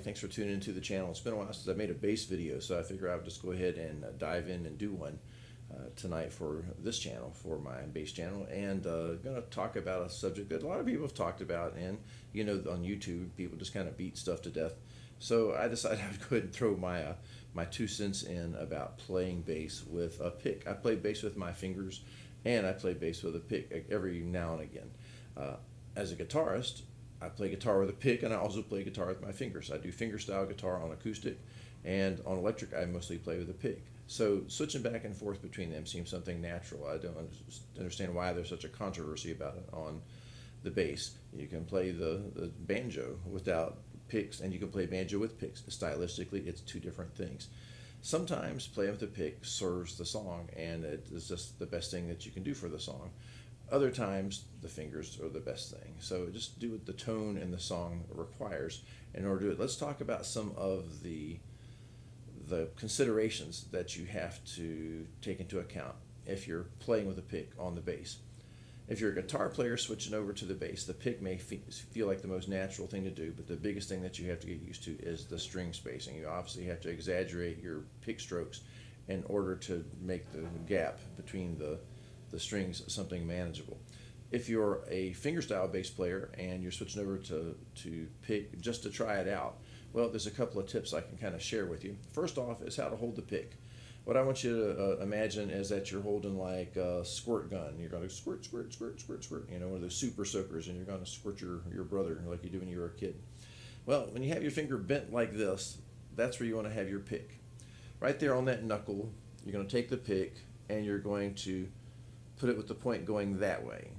Thanks for tuning into the channel. It's been a while since I made a bass video, so I figure I would just go ahead and dive in and do one tonight for this channel, for my bass channel, and going to talk about a subject that a lot of people have talked about, and you know, on YouTube people just kind of beat stuff to death. So I decided I would go ahead and throw my 2 cents in about playing bass with a pick. I play bass with my fingers, and I play bass with a pick every now and again. As a guitarist, I play guitar with a pick, and I also play guitar with my fingers. I do fingerstyle guitar on acoustic, and on electric I mostly play with a pick. So switching back and forth between them seems something natural. I don't understand why there's such a controversy about it on the bass. You can play the banjo without picks, and you can play banjo with picks. Stylistically, it's two different things. Sometimes playing with a pick serves the song, and it is just the best thing that you can do for the song. Other times, the fingers are the best thing. So just do what the tone and the song requires in order to do it. Let's talk about some of the considerations that you have to take into account if you're playing with a pick on the bass. If you're a guitar player switching over to the bass, the pick may feel like the most natural thing to do, but the biggest thing that you have to get used to is the string spacing. You obviously have to exaggerate your pick strokes in order to make the gap between the strings something manageable. If you're a fingerstyle bass player and you're switching over to pick just to try it out, well, there's a couple of tips I can kind of share with you. First off is how to hold the pick. What I want you to imagine is that you're holding like a squirt gun. You're going to squirt, squirt, squirt, squirt, squirt, you know, one of those super soakers, and you're going to squirt your brother like you do when you were a kid. Well, when you have your finger bent like this, that's where you want to have your pick. Right there on that knuckle, you're going to take the pick and you're going to put it with the point going that way.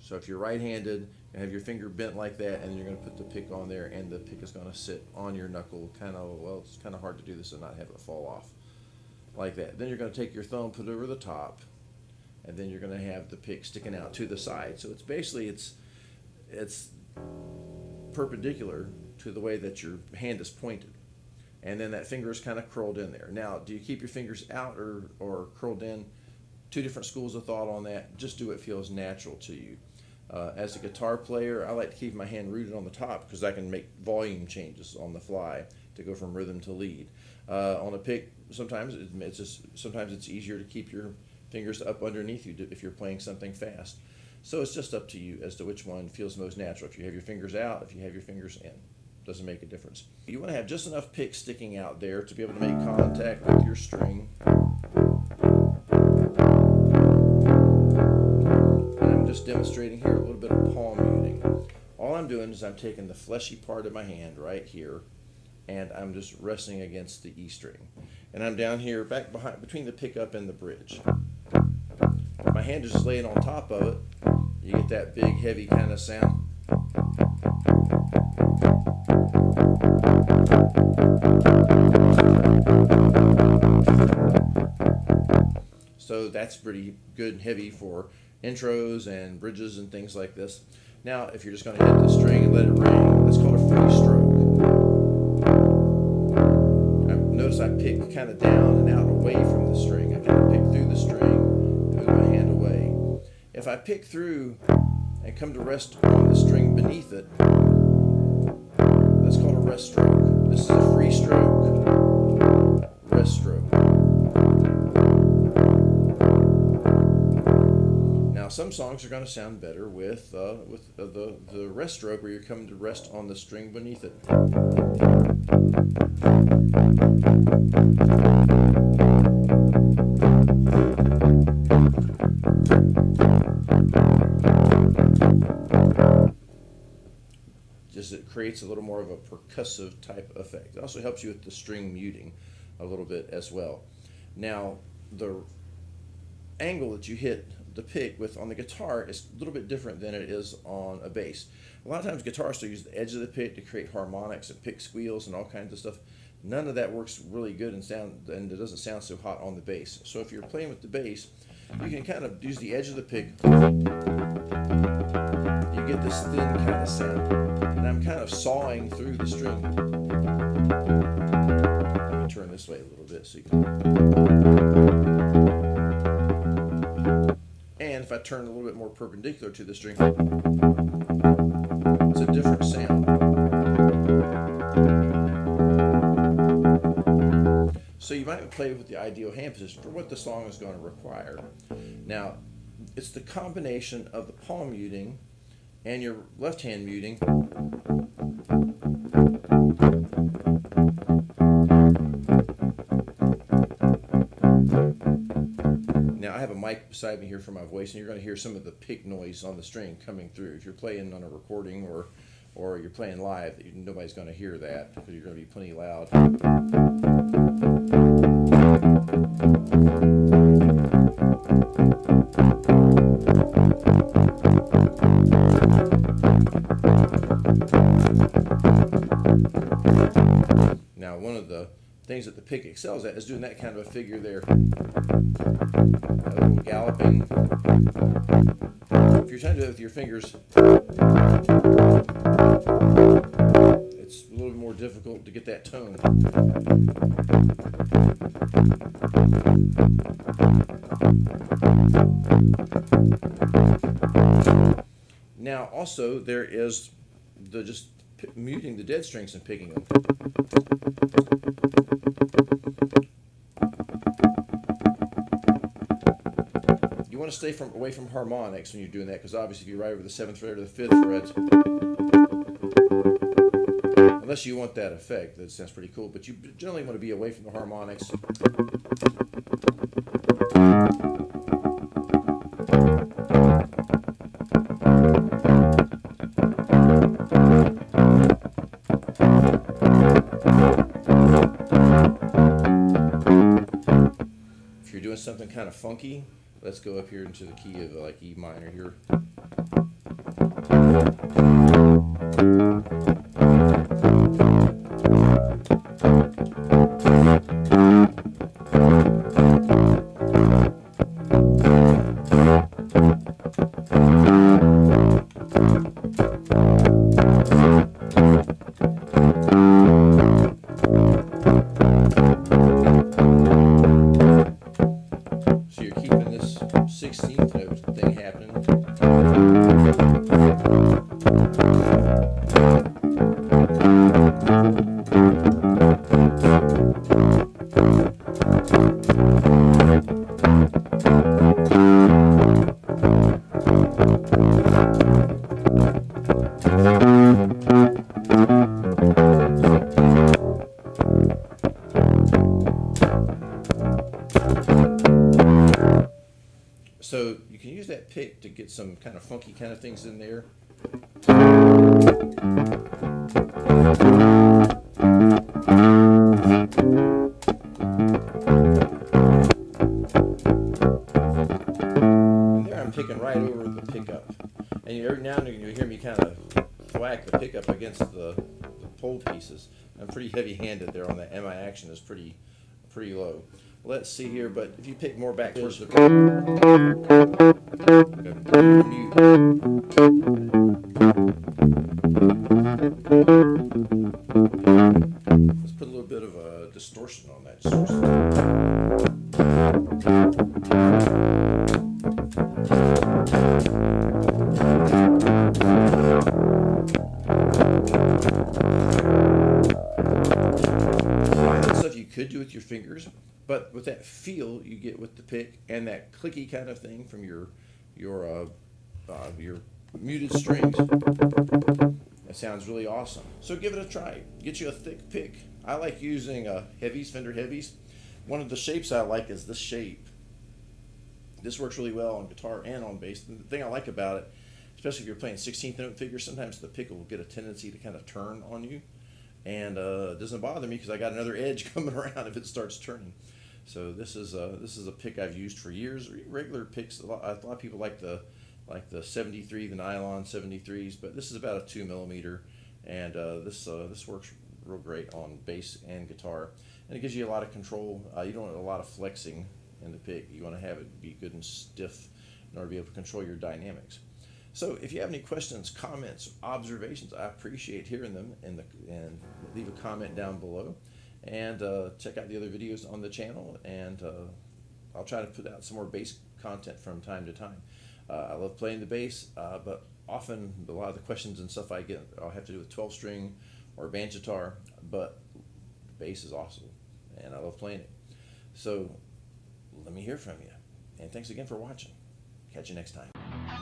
So if you're right-handed, you have your finger bent like that, and you're going to put the pick on there, and the pick is going to sit on your knuckle, well, it's kind of hard to do this and not have it fall off like that. Then you're going to take your thumb, put it over the top, and then you're going to have the pick sticking out to the side. So it's basically, it's perpendicular to the way that your hand is pointed. And then that finger is kind of curled in there. Now, do you keep your fingers out or curled in? Two different schools of thought on that. Just do what feels natural to you. As a guitar player, I like to keep my hand rooted on the top because I can make volume changes on the fly to go from rhythm to lead. On a pick, sometimes it's easier to keep your fingers up underneath you if you're playing something fast. So it's just up to you as to which one feels most natural. If you have your fingers out, if you have your fingers in, doesn't make a difference. You want to have just enough pick sticking out there to be able to make contact with your string. I'm just demonstrating here a little bit of palm muting. All I'm doing is I'm taking the fleshy part of my hand right here, and I'm just resting against the E string. And I'm down here back behind between the pickup and the bridge. My hand is just laying on top of it. You get that big, heavy kind of sound. So that's pretty good and heavy for intros and bridges and things like this. Now, if you're just going to hit the string and let it ring, that's called a free stroke. Notice I pick kind of down and out away from the string. I kind of pick through the string, move my hand away. If I pick through and come to rest on the string beneath it, that's called a rest stroke. This is a free stroke, rest stroke. Now, some songs are going to sound better with the rest stroke, where you're coming to rest on the string beneath it. Just it creates a little more of a percussive type effect. It also helps you with the string muting a little bit as well. Now, the angle that you hit the pick with on the guitar is a little bit different than it is on a bass. A lot of times guitarists will use the edge of the pick to create harmonics and pick squeals and all kinds of stuff. None of that works really good and it doesn't sound so hot on the bass. So if you're playing with the bass, You can kind of use the edge of the pick. You get this thin kind of sound. And I'm kind of sawing through the string. Let me turn this way a little bit so you can. And if I turn a little bit more perpendicular to the string, it's a different sound. So you might play with the ideal hand position for what the song is going to require. Now, it's the combination of the palm muting and your left hand muting. Now I have a mic beside me here for my voice, and you're going to hear some of the pick noise on the string coming through. If you're playing on a recording or you're playing live, nobody's going to hear that because you're going to be plenty loud. Now, one of the things that the pick excels at is doing that kind of a figure there. A little galloping. If you're trying to do it with your fingers, it's a little more difficult to get that tone. Now, also, there is the just muting the dead strings and picking them. You want to stay away from harmonics when you're doing that, because obviously if you write over the 7th fret or the 5th fret, unless you want that effect, that sounds pretty cool, but you generally want to be away from the harmonics. Something kind of funky, let's go up here into the key of like E minor here. So you can use that pick to get some kind of funky kind of things in there. And there I'm picking right over the pickup. And every now and then you'll hear me kind of whack the pickup against the pole pieces. I'm pretty heavy-handed there on that, and my action is pretty low. Let's see here, but if you pick more back towards the let's put a little bit of a distortion on that. Stuff you could do with your fingers, but with that feel you get with the pick and that clicky kind of thing from your muted strings, it sounds really awesome. So give it a try. Get you a thick pick. I like using heavies, Fender heavies. One of the shapes I like is this shape. This works really well on guitar and on bass. And the thing I like about it, especially if you're playing 16th note figures, sometimes the pick will get a tendency to kind of turn on you. And it doesn't bother me because I got another edge coming around if it starts turning. So this is a pick I've used for years. Regular picks, a lot of people like the 73, the nylon 73s, but this is about a 2mm, and this works real great on bass and guitar, and it gives you a lot of control. You don't want a lot of flexing in the pick. You want to have it be good and stiff in order to be able to control your dynamics. So if you have any questions, comments, observations, I appreciate hearing them, and leave a comment down below, and check out the other videos on the channel, and I'll try to put out some more bass content from time to time. I love playing the bass, but often a lot of the questions and stuff I get, I'll have to do with 12-string or banjo, but bass is awesome, and I love playing it. So let me hear from you, and thanks again for watching. Catch you next time.